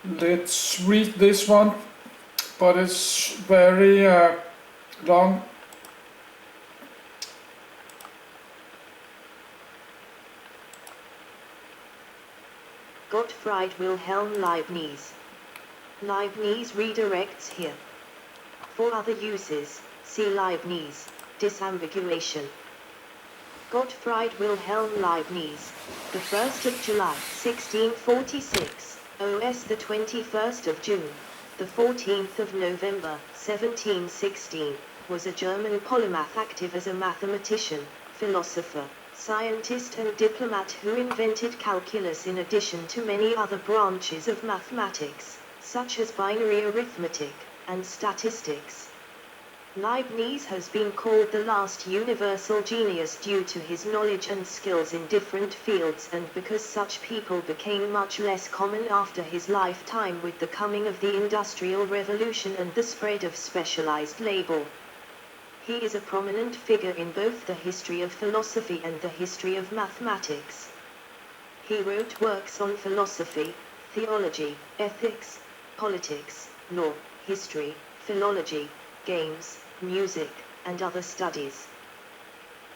Let's read this one, but it's very long. Gottfried Wilhelm Leibniz. Leibniz redirects here. For other uses, see Leibniz, disambiguation. Gottfried Wilhelm Leibniz, the 1st of July, 1646, OS the 21st of June, the 14th of November, 1716, was a German polymath active as a mathematician, philosopher, scientist and diplomat who invented calculus in addition to many other branches of mathematics, such as binary arithmetic and statistics. Leibniz has been called the last universal genius due to his knowledge and skills in different fields and because such people became much less common after his lifetime with the coming of the Industrial Revolution and the spread of specialized labor. He is a prominent figure in both the history of philosophy and the history of mathematics. He wrote works on philosophy, theology, ethics, politics, law, history, philology, games, music, and other studies.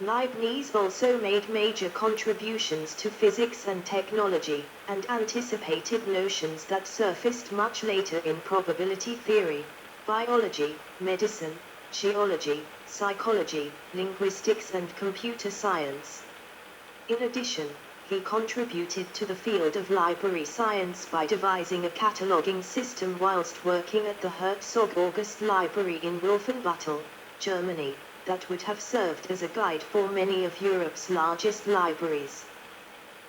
Leibniz also made major contributions to physics and technology, and anticipated notions that surfaced much later in probability theory, biology, medicine, geology, psychology, linguistics and computer science. In addition, he contributed to the field of library science by devising a cataloging system whilst working at the Herzog August Library in Wolfenbüttel, Germany, that would have served as a guide for many of Europe's largest libraries.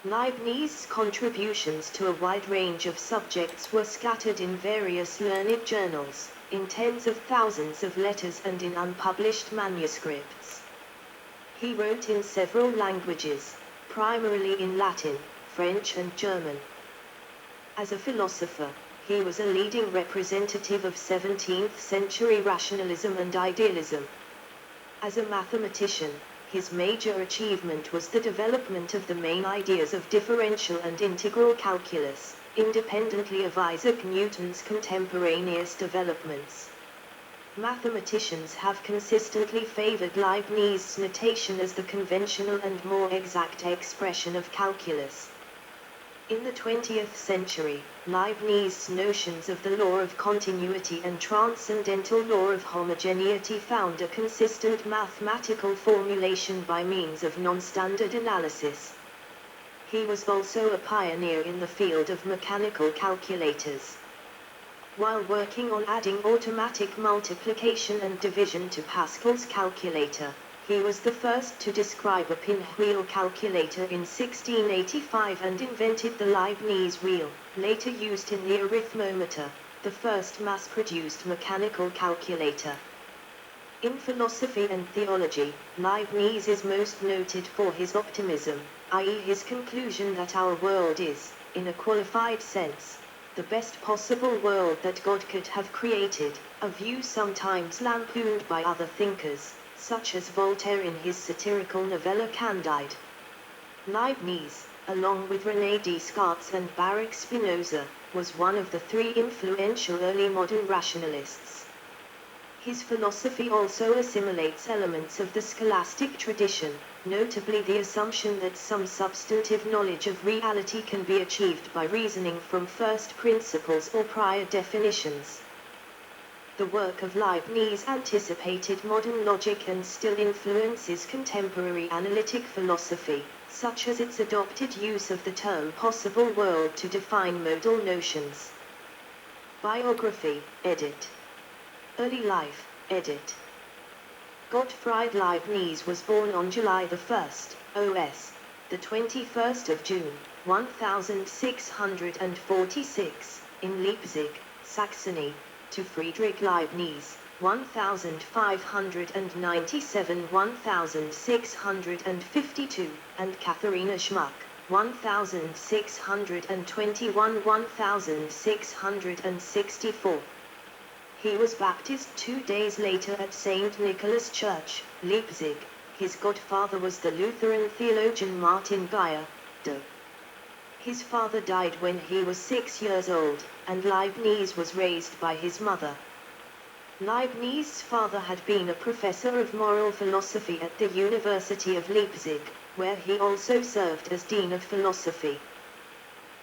Leibniz's contributions to a wide range of subjects were scattered in various learned journals, in tens of thousands of letters and in unpublished manuscripts. He wrote in several languages, primarily in Latin, French and German. As a philosopher, he was a leading representative of 17th century rationalism and idealism. As a mathematician, his major achievement was the development of the main ideas of differential and integral calculus, independently of Isaac Newton's contemporaneous developments. Mathematicians have consistently favored Leibniz's notation as the conventional and more exact expression of calculus. In the 20th century, Leibniz's notions of the law of continuity and transcendental law of homogeneity found a consistent mathematical formulation by means of non-standard analysis. He was also a pioneer in the field of mechanical calculators. While working on adding automatic multiplication and division to Pascal's calculator, he was the first to describe a pinwheel calculator in 1685 and invented the Leibniz wheel, later used in the arithmometer, the first mass-produced mechanical calculator. In philosophy and theology, Leibniz is most noted for his optimism, i.e. his conclusion that our world is, in a qualified sense, the best possible world that God could have created, a view sometimes lampooned by other thinkers, such as Voltaire in his satirical novella Candide. Leibniz, along with René Descartes and Baruch Spinoza, was one of the three influential early modern rationalists. His philosophy also assimilates elements of the scholastic tradition, notably the assumption that some substantive knowledge of reality can be achieved by reasoning from first principles or prior definitions. The work of Leibniz anticipated modern logic and still influences contemporary analytic philosophy, such as its adopted use of the term possible world to define modal notions. Biography, edit. Early life, edit. Gottfried Leibniz was born on July 1st, OS, the 21st of June, 1646, in Leipzig, Saxony, to Friedrich Leibniz, 1597–1652, and Katharina Schmuck, 1621–1664. He was baptized 2 days later at St. Nicholas Church, Leipzig. His godfather was the Lutheran theologian Martin Geyer, d. His father died when he was 6 years old, and Leibniz was raised by his mother. Leibniz's father had been a professor of moral philosophy at the University of Leipzig, where he also served as dean of philosophy.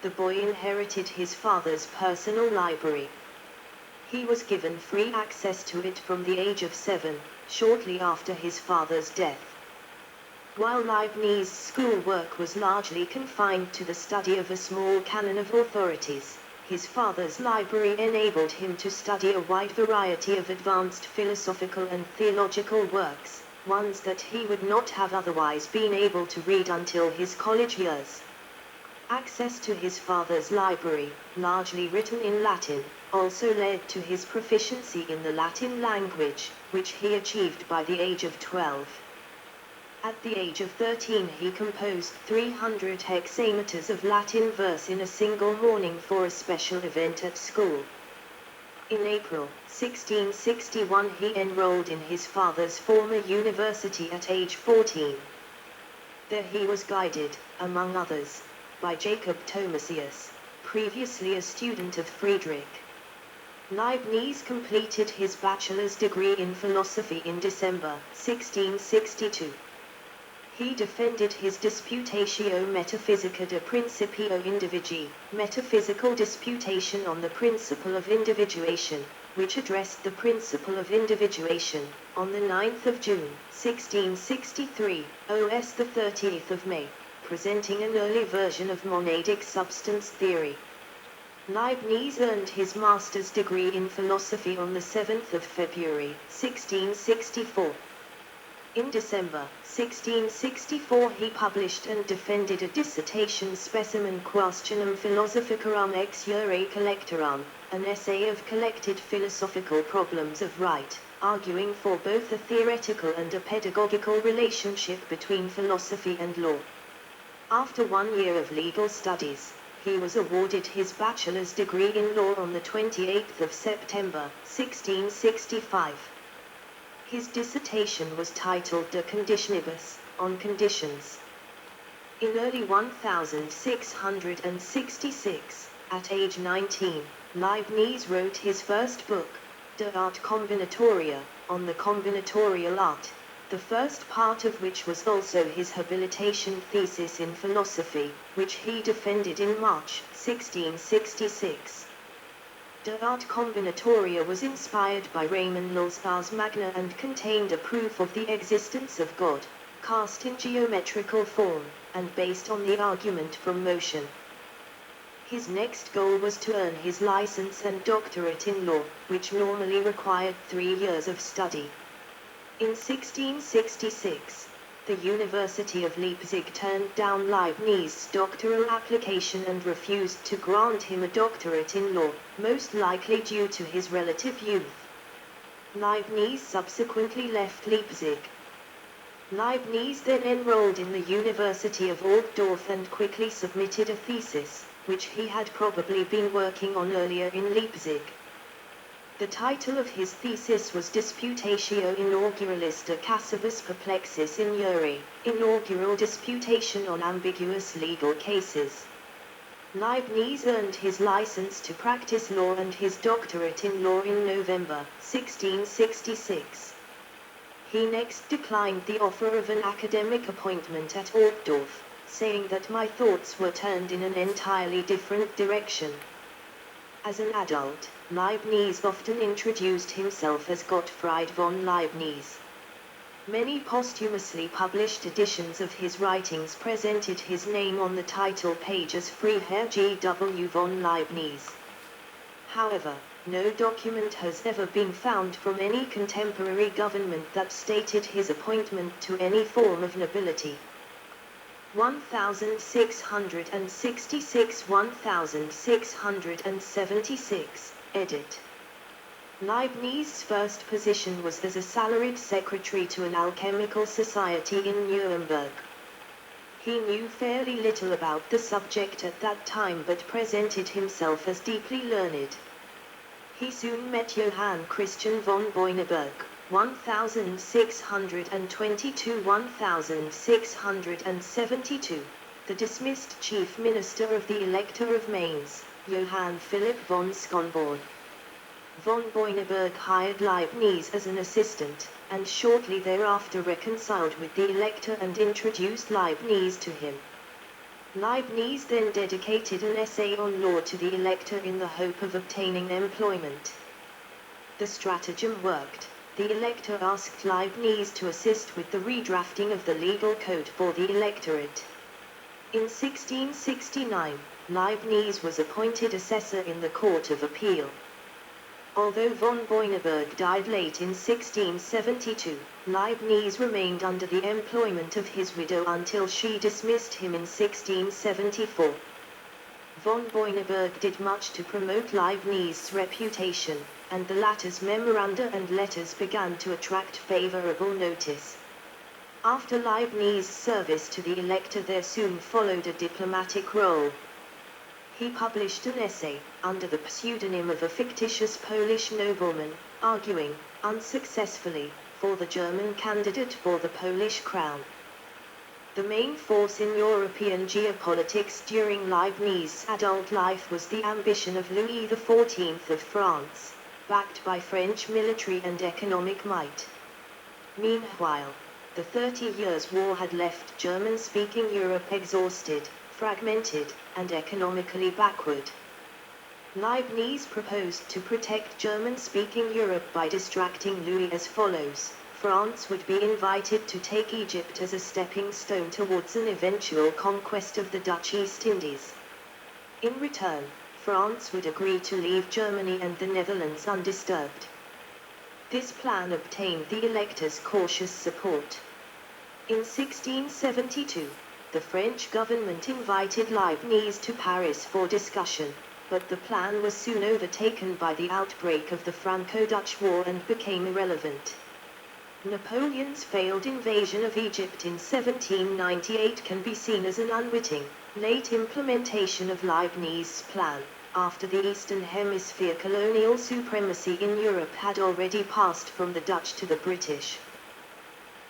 The boy inherited his father's personal library. He was given free access to it from the age of 7, shortly after his father's death. While Leibniz's schoolwork was largely confined to the study of a small canon of authorities, his father's library enabled him to study a wide variety of advanced philosophical and theological works, ones that he would not have otherwise been able to read until his college years. Access to his father's library, largely written in Latin, also led to his proficiency in the Latin language, which he achieved by the age of 12. At the age of 13 he composed 300 hexameters of Latin verse in a single morning for a special event at school. In April 1661 he enrolled in his father's former university at age 14. There he was guided, among others, by Jacob Thomasius, previously a student of Friedrich. Leibniz completed his bachelor's degree in philosophy in December 1662. He defended his Disputatio Metaphysica de Principio Individi, metaphysical disputation on the principle of individuation, which addressed the principle of individuation, on the 9th of June, 1663, OS the 30th of May, presenting an early version of monadic substance theory. Leibniz earned his master's degree in philosophy on the 7th of February, 1664. In December 1664 he published and defended a dissertation Specimen Questionum Philosophicarum ex Jure Collectorum, an essay of collected philosophical problems of right, arguing for both a theoretical and a pedagogical relationship between philosophy and law. After 1 year of legal studies, he was awarded his bachelor's degree in law on the 28th of September, 1665. His dissertation was titled De Conditionibus, on conditions. In early 1666, at age 19, Leibniz wrote his first book, De Arte Combinatoria, on the combinatorial art, the first part of which was also his habilitation thesis in philosophy, which he defended in March 1666. De Arte Combinatoria was inspired by Raymond Lull's Ars Magna and contained a proof of the existence of God, cast in geometrical form, and based on the argument from motion. His next goal was to earn his license and doctorate in law, which normally required 3 years of study. In 1666, the University of Leipzig turned down Leibniz's doctoral application and refused to grant him a doctorate in law, most likely due to his relative youth. Leibniz subsequently left Leipzig. Leibniz then enrolled in the University of Altdorf and quickly submitted a thesis, which he had probably been working on earlier in Leipzig. The title of his thesis was Disputatio Inauguralis de Casibus Perplexis in Jure, Inaugural Disputation on Ambiguous Legal Cases. Leibniz earned his license to practice law and his doctorate in law in November 1666. He next declined the offer of an academic appointment at Altdorf, saying that my thoughts were turned in an entirely different direction. As an adult, Leibniz often introduced himself as Gottfried von Leibniz. Many posthumously published editions of his writings presented his name on the title page as Freiherr G.W. von Leibniz. However, no document has ever been found from any contemporary government that stated his appointment to any form of nobility. 1666–1676, edit. Leibniz's first position was as a salaried secretary to an alchemical society in Nuremberg. He knew fairly little about the subject at that time but presented himself as deeply learned. He soon met Johann Christian von Beuneberg, 1622–1672, The dismissed chief minister of the Elector of Mainz, Johann Philipp von Schonborn. Von Boineberg hired Leibniz as an assistant, and shortly thereafter reconciled with the Elector and introduced Leibniz to him. Leibniz then dedicated an essay on law to the Elector in the hope of obtaining employment. The stratagem worked. The Elector asked Leibniz to assist with the redrafting of the legal code for the electorate. In 1669, Leibniz was appointed assessor in the Court of Appeal. Although von Boineberg died late in 1672, Leibniz remained under the employment of his widow until she dismissed him in 1674. Von Boineberg did much to promote Leibniz's reputation, and the latter's memoranda and letters began to attract favorable notice. After Leibniz's service to the Elector there soon followed a diplomatic role. He published an essay, under the pseudonym of a fictitious Polish nobleman, arguing, unsuccessfully, for the German candidate for the Polish crown. The main force in European geopolitics during Leibniz's adult life was the ambition of Louis XIV of France, backed by French military and economic might. Meanwhile, the 30 Years' War had left German-speaking Europe exhausted, fragmented, and economically backward. Leibniz proposed to protect German-speaking Europe by distracting Louis as follows. France would be invited to take Egypt as a stepping stone towards an eventual conquest of the Dutch East Indies. In return, France would agree to leave Germany and the Netherlands undisturbed. This plan obtained the Elector's cautious support. In 1672, the French government invited Leibniz to Paris for discussion, but the plan was soon overtaken by the outbreak of the Franco-Dutch War and became irrelevant. Napoleon's failed invasion of Egypt in 1798 can be seen as an unwitting, late implementation of Leibniz's plan, after the Eastern Hemisphere colonial supremacy in Europe had already passed from the Dutch to the British.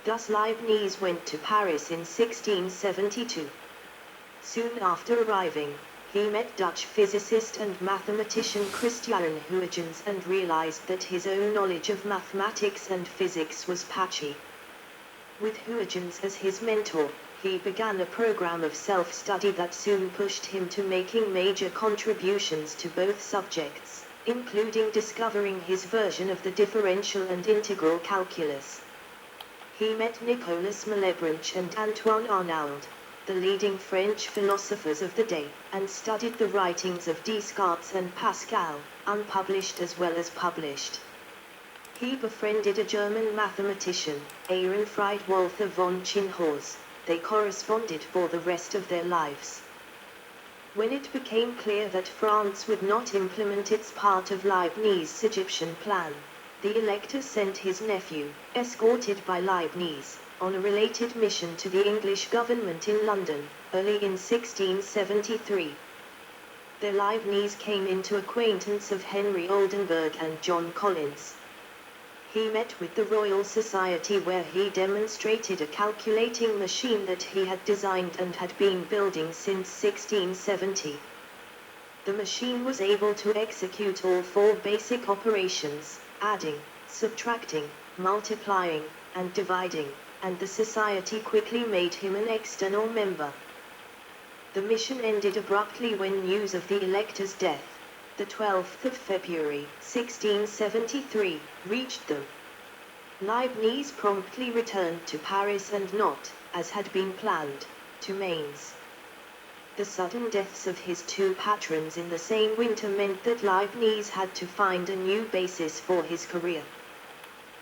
Thus Leibniz went to Paris in 1672. Soon after arriving, he met Dutch physicist and mathematician Christian Huygens and realized that his own knowledge of mathematics and physics was patchy. With Huygens as his mentor, he began a program of self-study that soon pushed him to making major contributions to both subjects, including discovering his version of the differential and integral calculus. He met Nicolas Malebranche and Antoine Arnauld, the leading French philosophers of the day, and studied the writings of Descartes and Pascal, unpublished as well as published. He befriended a German mathematician, Ehrenfried Walther von Chinhorst. They corresponded for the rest of their lives. When it became clear that France would not implement its part of Leibniz's Egyptian plan, the Elector sent his nephew, escorted by Leibniz, on a related mission to the English government in London, early in 1673. There Leibniz came into acquaintance of Henry Oldenburg and John Collins. He met with the Royal Society where he demonstrated a calculating machine that he had designed and had been building since 1670. The machine was able to execute all 4 basic operations, adding, subtracting, multiplying, and dividing, and the society quickly made him an external member. The mission ended abruptly when news of the Elector's death, the 12th of February, 1673, reached them. Leibniz promptly returned to Paris and not, as had been planned, to Mainz. The sudden deaths of his 2 patrons in the same winter meant that Leibniz had to find a new basis for his career.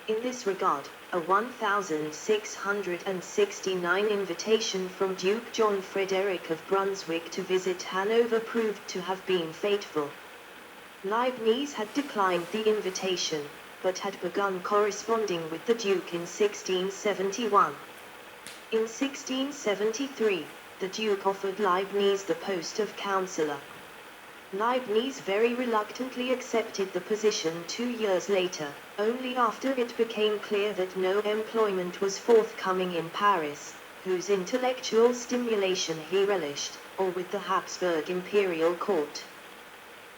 In this regard, a 1669 invitation from Duke John Frederick of Brunswick to visit Hanover proved to have been fateful. Leibniz had declined the invitation, but had begun corresponding with the Duke in 1671. In 1673, the Duke offered Leibniz the post of councillor. Leibniz very reluctantly accepted the position 2 years later, only after it became clear that no employment was forthcoming in Paris, whose intellectual stimulation he relished, or with the Habsburg imperial court.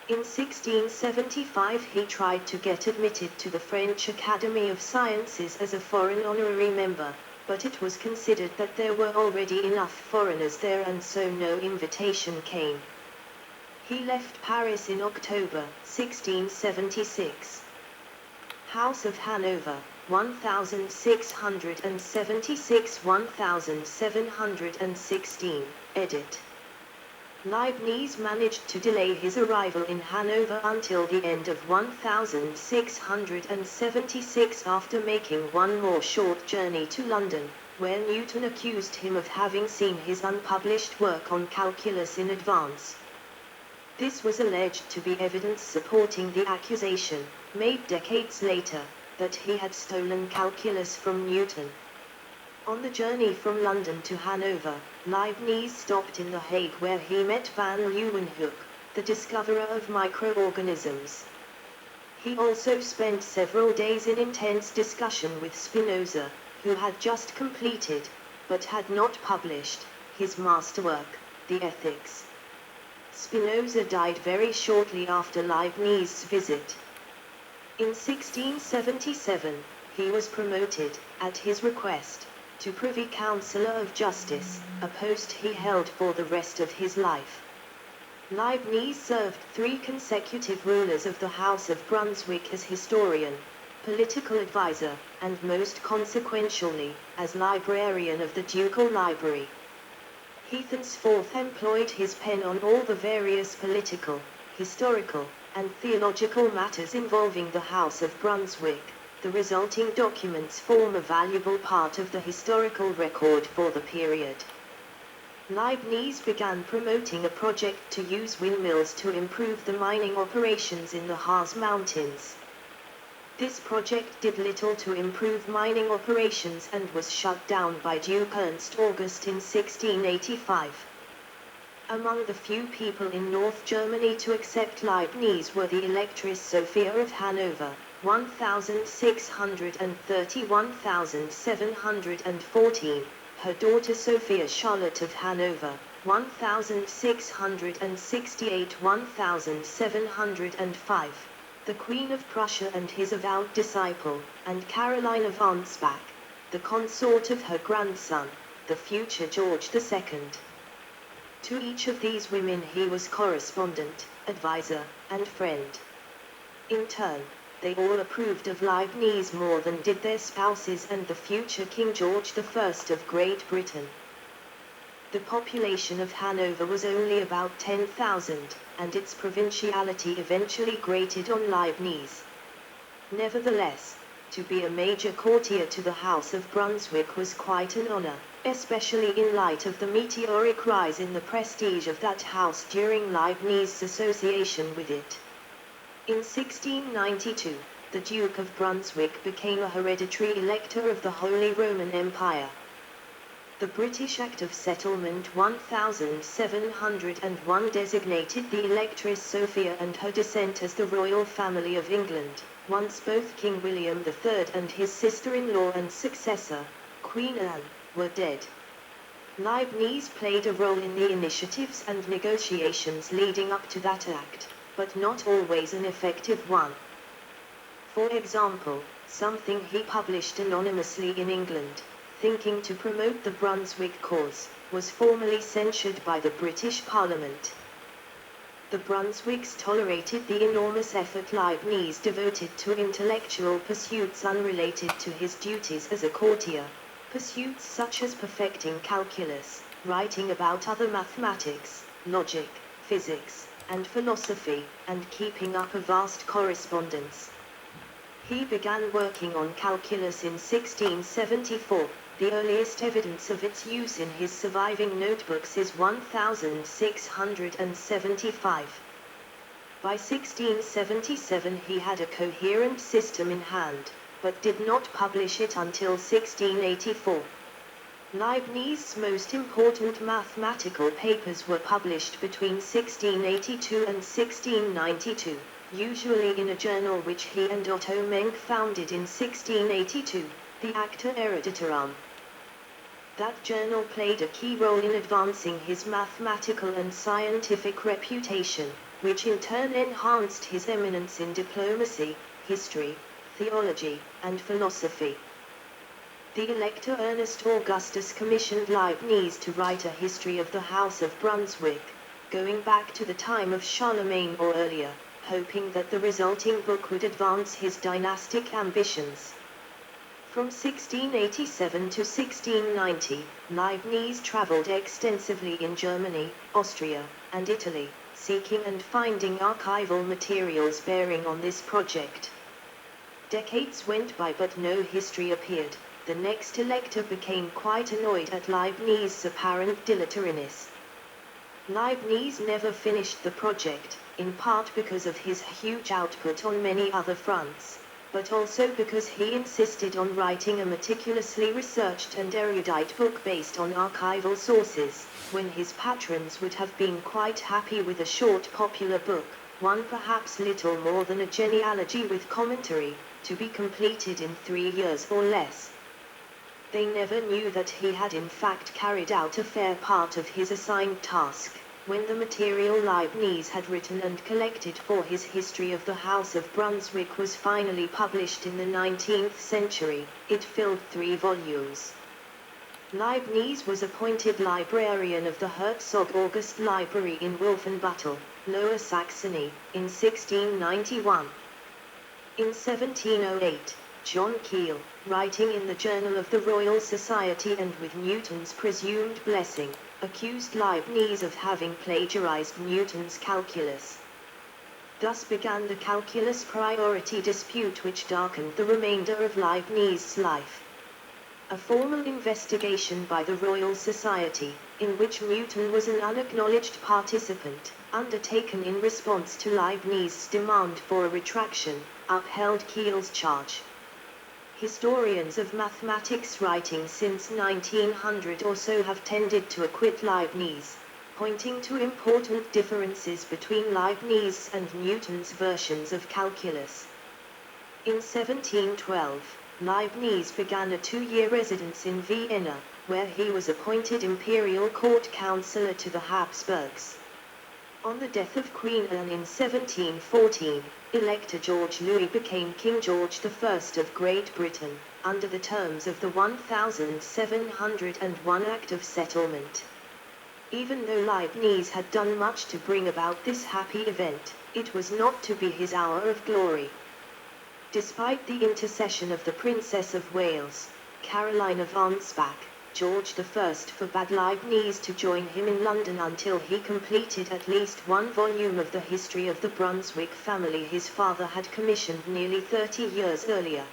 In 1675 he tried to get admitted to the French Academy of Sciences as a foreign honorary member, but it was considered that there were already enough foreigners there and so no invitation came. He left Paris in October 1676. House of Hanover, 1676-1716, edit. Leibniz managed to delay his arrival in Hanover until the end of 1676 after making one more short journey to London, where Newton accused him of having seen his unpublished work on calculus in advance. This was alleged to be evidence supporting the accusation, made decades later, that he had stolen calculus from Newton. On the journey from London to Hanover, Leibniz stopped in The Hague where he met van Leeuwenhoek, the discoverer of microorganisms. He also spent several days in intense discussion with Spinoza, who had just completed, but had not published, his masterwork, The Ethics. Spinoza died very shortly after Leibniz's visit. In 1677, he was promoted, at his request, to Privy Councillor of Justice, a post he held for the rest of his life. Leibniz served 3 consecutive rulers of the House of Brunswick as historian, political advisor, and most consequentially, as librarian of the Ducal Library. He thenceforth employed his pen on all the various political, historical, and theological matters involving the House of Brunswick. The resulting documents form a valuable part of the historical record for the period. Leibniz began promoting a project to use windmills to improve the mining operations in the Harz Mountains. This project did little to improve mining operations and was shut down by Duke Ernst August in 1685. Among the few people in North Germany to accept Leibniz were the Electress Sophia of Hanover, 1630-1714, her daughter Sophia Charlotte of Hanover, 1668-1705, the Queen of Prussia and his avowed disciple, and Caroline of Ansbach, the consort of her grandson, the future George II. To each of these women he was correspondent, advisor, and friend. In turn, they all approved of Leibniz more than did their spouses and the future King George I of Great Britain. The population of Hanover was only about 10,000, and its provinciality eventually grated on Leibniz. Nevertheless, to be a major courtier to the House of Brunswick was quite an honor, especially in light of the meteoric rise in the prestige of that house during Leibniz's association with it. In 1692, the Duke of Brunswick became a hereditary elector of the Holy Roman Empire. The British Act of Settlement 1701 designated the Electress Sophia and her descent as the royal family of England, once both King William III and his sister-in-law and successor, Queen Anne, were dead. Leibniz played a role in the initiatives and negotiations leading up to that act, but not always an effective one. For example, something he published anonymously in England, thinking to promote the Brunswick cause, was formally censured by the British Parliament. The Brunswicks tolerated the enormous effort Leibniz devoted to intellectual pursuits unrelated to his duties as a courtier, pursuits such as perfecting calculus, writing about other mathematics, logic, physics, and philosophy, and keeping up a vast correspondence. He began working on calculus in 1674, the earliest evidence of its use in his surviving notebooks is 1675. By 1677 he had a coherent system in hand, but did not publish it until 1684. Leibniz's most important mathematical papers were published between 1682 and 1692, usually in a journal which he and Otto Menck founded in 1682, the Acta Eruditorum. That journal played a key role in advancing his mathematical and scientific reputation, which in turn enhanced his eminence in diplomacy, history, theology, and philosophy. The Elector Ernest Augustus commissioned Leibniz to write a history of the House of Brunswick, going back to the time of Charlemagne or earlier, hoping that the resulting book would advance his dynastic ambitions. From 1687 to 1690, Leibniz traveled extensively in Germany, Austria, and Italy, seeking and finding archival materials bearing on this project. Decades went by but no history appeared. The next elector became quite annoyed at Leibniz's apparent dilatoriness. Leibniz never finished the project, in part because of his huge output on many other fronts, but also because he insisted on writing a meticulously researched and erudite book based on archival sources, when his patrons would have been quite happy with a short popular book, one perhaps little more than a genealogy with commentary, to be completed in 3 years or less. They never knew that he had in fact carried out a fair part of his assigned task. When the material Leibniz had written and collected for his History of the House of Brunswick was finally published in the 19th century, it filled 3 volumes. Leibniz was appointed librarian of the Herzog August Library in Wolfenbüttel, Lower Saxony, in 1691. In 1708, John Keel, writing in the Journal of the Royal Society and with Newton's presumed blessing, accused Leibniz of having plagiarized Newton's calculus. Thus began the calculus priority dispute which darkened the remainder of Leibniz's life. A formal investigation by the Royal Society, in which Newton was an unacknowledged participant, undertaken in response to Leibniz's demand for a retraction, upheld Keel's charge. Historians of mathematics writing since 1900 or so have tended to acquit Leibniz, pointing to important differences between Leibniz's and Newton's versions of calculus. In 1712, Leibniz began a 2-year residence in Vienna, where he was appointed imperial court councillor to the Habsburgs. On the death of Queen Anne in 1714, Elector George Louis became King George I of Great Britain, under the terms of the 1701 Act of Settlement. Even though Leibniz had done much to bring about this happy event, it was not to be his hour of glory. Despite the intercession of the Princess of Wales, Caroline of Ansbach, George I forbade Leibniz to join him in London until he completed at least 1 volume of the history of the Brunswick family his father had commissioned nearly 30 years earlier.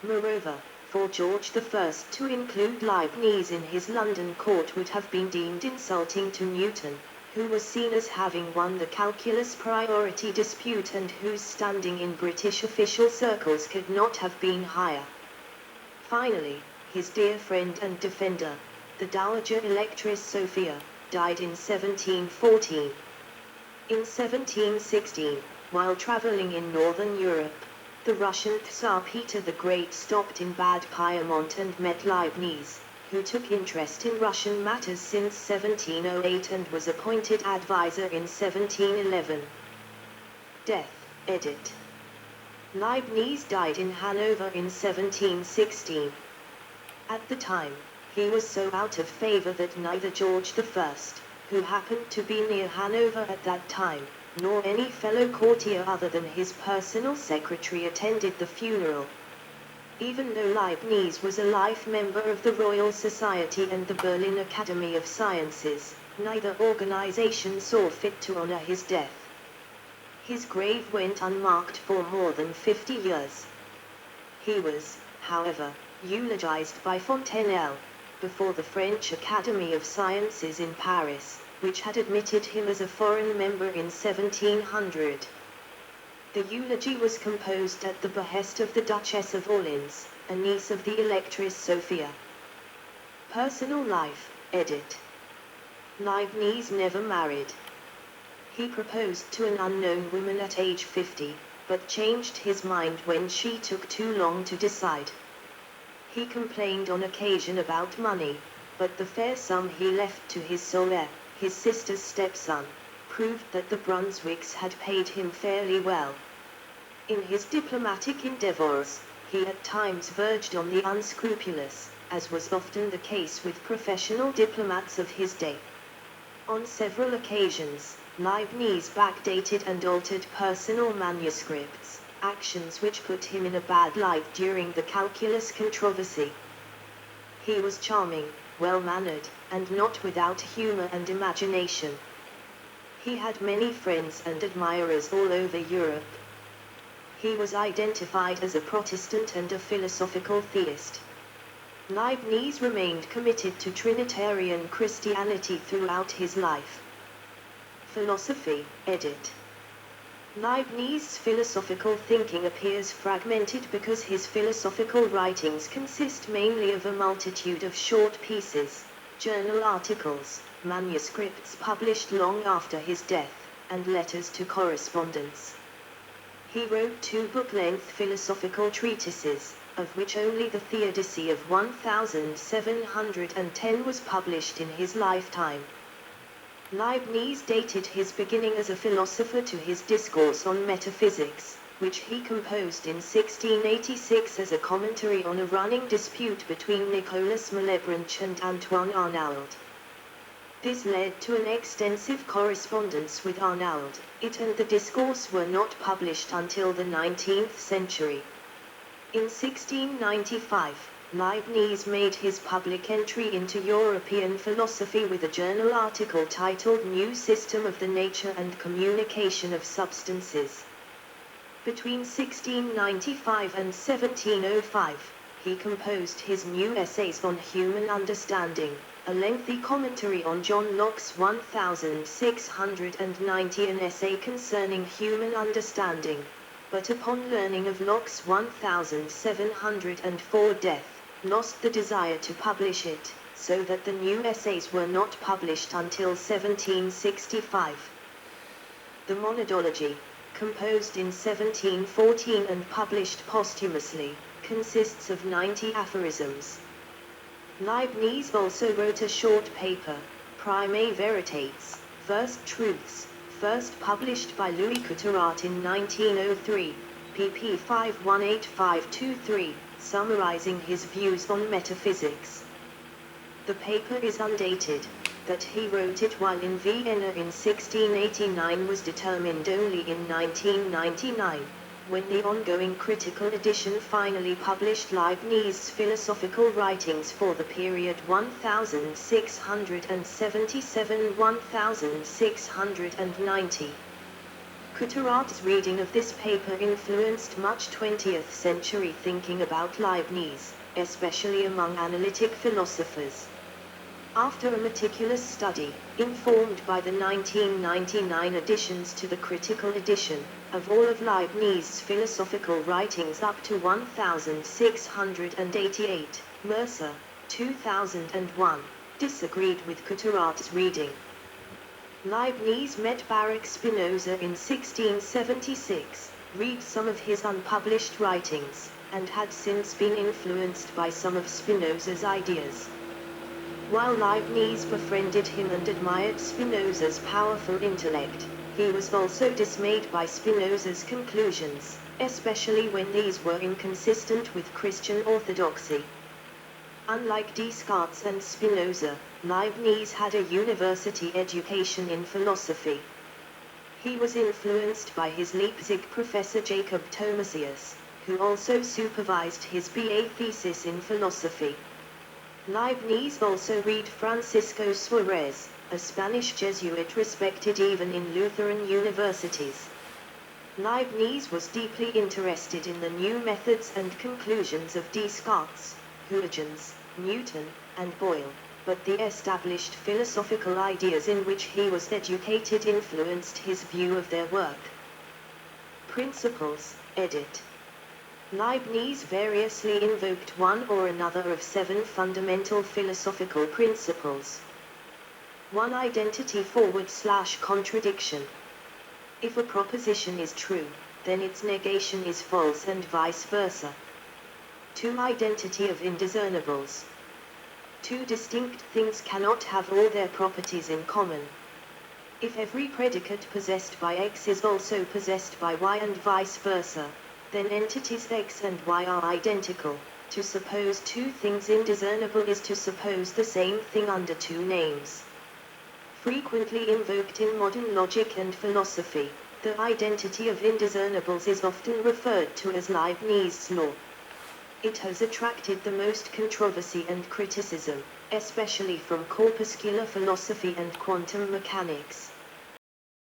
Moreover, for George I to include Leibniz in his London court would have been deemed insulting to Newton, who was seen as having won the calculus priority dispute and whose standing in British official circles could not have been higher. Finally, his dear friend and defender, the Dowager Electress Sophia, died in 1714. In 1716, while traveling in northern Europe, the Russian Tsar Peter the Great stopped in Bad Pyrmont and met Leibniz, who took interest in Russian matters since 1708 and was appointed advisor in 1711. Death, edit. Leibniz died in Hanover in 1716. At the time, he was so out of favor that neither George I, who happened to be near Hanover at that time, nor any fellow courtier other than his personal secretary attended the funeral. Even though Leibniz was a life member of the Royal Society and the Berlin Academy of Sciences, neither organization saw fit to honor his death. His grave went unmarked for more than 50 years. He was, however, eulogized by Fontenelle, before the French Academy of Sciences in Paris, which had admitted him as a foreign member in 1700. The eulogy was composed at the behest of the Duchess of Orleans, a niece of the Electress Sophia. Personal life, edit. Leibniz never married. He proposed to an unknown woman at age 50, but changed his mind when she took too long to decide. He complained on occasion about money, but the fair sum he left to his sole heir, his sister's stepson, proved that the Brunswicks had paid him fairly well. In his diplomatic endeavors, he at times verged on the unscrupulous, as was often the case with professional diplomats of his day. On several occasions, Leibniz backdated and altered personal manuscripts, actions which put him in a bad light during the calculus controversy. He was charming, well-mannered, and not without humor and imagination. He had many friends and admirers all over Europe. He was identified as a Protestant and a philosophical theist. Leibniz remained committed to Trinitarian Christianity throughout his life. Philosophy, edit. Leibniz's philosophical thinking appears fragmented because his philosophical writings consist mainly of a multitude of short pieces, journal articles, manuscripts published long after his death, and letters to correspondents. He wrote 2 book-length philosophical treatises, of which only the Theodicy of 1710 was published in his lifetime. Leibniz dated his beginning as a philosopher to his Discourse on Metaphysics, which he composed in 1686 as a commentary on a running dispute between Nicolas Malebranche and Antoine Arnauld. This led to an extensive correspondence with Arnauld. It and the Discourse were not published until the 19th century. In 1695, Leibniz made his public entry into European philosophy with a journal article titled New System of the Nature and Communication of Substances. Between 1695 and 1705, he composed his new essays on human understanding, a lengthy commentary on John Locke's 1690, an essay concerning human understanding, but upon learning of Locke's 1704 death, lost the desire to publish it, so that the new essays were not published until 1765. The Monadology, composed in 1714 and published posthumously, consists of 90 aphorisms. Leibniz also wrote a short paper, Primae Veritates, First Truths, first published by Louis Couturat in 1903, pp. 518523, summarizing his views on metaphysics. The paper is undated. That he wrote it while in Vienna in 1689 was determined only in 1999, when the ongoing critical edition finally published Leibniz's philosophical writings for the period 1677–1690. Couturat's reading of this paper influenced much 20th century thinking about Leibniz, especially among analytic philosophers. After a meticulous study, informed by the 1999 additions to the critical edition, of all of Leibniz's philosophical writings up to 1688, Mercer, 2001, disagreed with Couturat's reading. Leibniz met Baruch Spinoza in 1676, read some of his unpublished writings, and had since been influenced by some of Spinoza's ideas. While Leibniz befriended him and admired Spinoza's powerful intellect, he was also dismayed by Spinoza's conclusions, especially when these were inconsistent with Christian orthodoxy. Unlike Descartes and Spinoza, Leibniz had a university education in philosophy. He was influenced by his Leipzig professor Jacob Thomasius, who also supervised his BA thesis in philosophy. Leibniz also read Francisco Suarez, a Spanish Jesuit respected even in Lutheran universities. Leibniz was deeply interested in the new methods and conclusions of Descartes, Huygens, Newton, and Boyle, but the established philosophical ideas in which he was educated influenced his view of their work. Principles, edit. Leibniz variously invoked one or another of 7 fundamental philosophical principles. 1. Identity/contradiction. If a proposition is true, then its negation is false and vice versa. 2. Identity of indiscernibles. Two distinct things cannot have all their properties in common. If every predicate possessed by X is also possessed by Y and vice versa, then entities X and Y are identical. To suppose two things indiscernible is to suppose the same thing under two names. Frequently invoked in modern logic and philosophy, the identity of indiscernibles is often referred to as Leibniz's law. It has attracted the most controversy and criticism, especially from corpuscular philosophy and quantum mechanics.